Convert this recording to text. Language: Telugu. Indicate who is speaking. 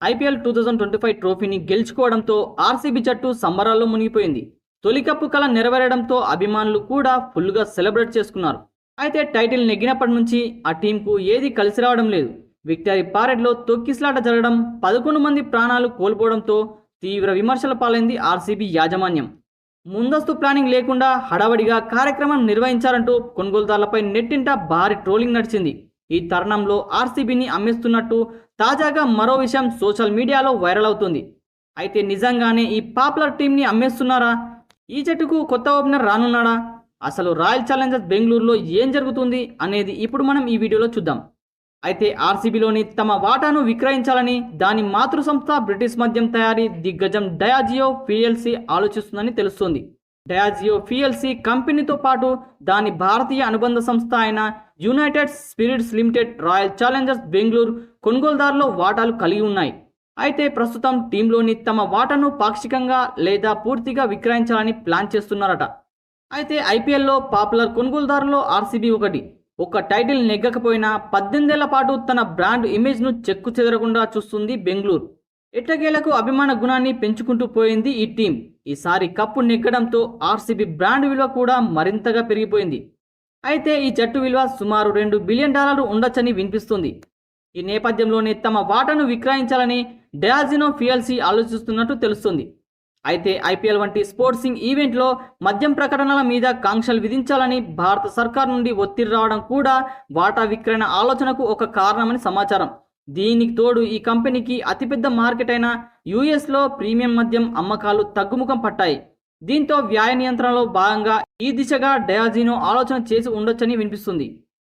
Speaker 1: ఐపీఎల్ 2025 ట్రోఫీని గెలుచుకోవడంతో ఆర్సీబీ జట్టు సంబరాల్లో మునిగిపోయింది. తొలి కప్పు కల నెరవేరడంతో అభిమానులు కూడా ఫుల్గా సెలబ్రేట్ చేసుకున్నారు. అయితే టైటిల్ నెగ్గినప్పటి నుంచి ఆ టీంకు ఏది కలిసి రావడం లేదు. విక్టరీ పారెడ్లో తొక్కిసలాట జరగడం, 11 మంది ప్రాణాలు కోల్పోవడంతో తీవ్ర విమర్శల పాలైంది ఆర్సీబీ యాజమాన్యం. ముందస్తు ప్లానింగ్ లేకుండా హడావడిగా కార్యక్రమం నిర్వహించారంటూ కొనుగోలుదారులపై నెట్టింట భారీ ట్రోలింగ్ నడిచింది. ఈ తరుణంలో ఆర్సీబీని అమ్మేస్తున్నట్టు తాజాగా మరో విషయం సోషల్ మీడియాలో వైరల్ అవుతుంది. అయితే నిజంగానే ఈ పాపులర్ టీంని అమ్మేస్తున్నారా? ఈ జట్టుకు కొత్త ఓపెనర్ రానున్నాడా? అసలు రాయల్ ఛాలెంజర్స్ బెంగళూరులో ఏం జరుగుతుంది అనేది ఇప్పుడు మనం ఈ వీడియోలో చూద్దాం. అయితే ఆర్సీబీలోని తమ వాటాను విక్రయించాలని దాని మాతృ సంస్థ బ్రిటిష్ మద్యం తయారీ దిగ్గజం డయాజియో పిఎల్సి ఆలోచిస్తుందని తెలుస్తోంది. డయాజియో పిఎల్సి కంపెనీతో పాటు దాని భారతీయ అనుబంధ సంస్థ అయిన United Spirits Limited Royal Challengers Bengaluru కొనుగోలుదారులో వాటాలు కలిగి ఉన్నాయి. అయితే ప్రస్తుతం టీంలోని తమ వాటాను పాక్షికంగా లేదా పూర్తిగా విక్రయించాలని ప్లాన్ చేస్తున్నారట. అయితే ఐపీఎల్లో పాపులర్ కొనుగోలుదారులో ఆర్సీబీ ఒకటి. ఒక్క టైటిల్ నెగ్గకపోయినా 18 ఏళ్ల పాటు తన బ్రాండ్ ఇమేజ్ను చెక్కు చెదరకుండా చూస్తుంది బెంగళూరు. ఎట్టకేలకు అభిమాన గుణాన్ని పెంచుకుంటూ పోయింది ఈ టీం. ఈసారి కప్పు నెగ్గడంతో ఆర్సీబీ బ్రాండ్ విలువ కూడా మరింతగా పెరిగిపోయింది. అయితే ఈ జట్టు విలువ సుమారు $2 బిలియన్ ఉండొచ్చని వినిపిస్తుంది. ఈ నేపథ్యంలోనే తమ వాటాను విక్రయించాలని డయాజినో పిఎల్సి ఆలోచిస్తున్నట్టు తెలుస్తుంది. అయితే ఐపీఎల్ వంటి స్పోర్ట్సింగ్ ఈవెంట్లో మద్యం ప్రకటనల మీద కాంక్షలు విధించాలని భారత సర్కార్ నుండి ఒత్తిడి రావడం కూడా వాటా విక్రయణ ఆలోచనకు ఒక కారణమని సమాచారం. దీనికి తోడు ఈ కంపెనీకి అతిపెద్ద మార్కెట్ అయిన యూఎస్లో ప్రీమియం మద్యం అమ్మకాలు తగ్గుముఖం పట్టాయి. దీంతో వ్యయ నియంత్రణలో భాగంగా ఈ దిశగా డయాజినో ఆలోచన చేసి ఉండొచ్చని వినిపిస్తుంది.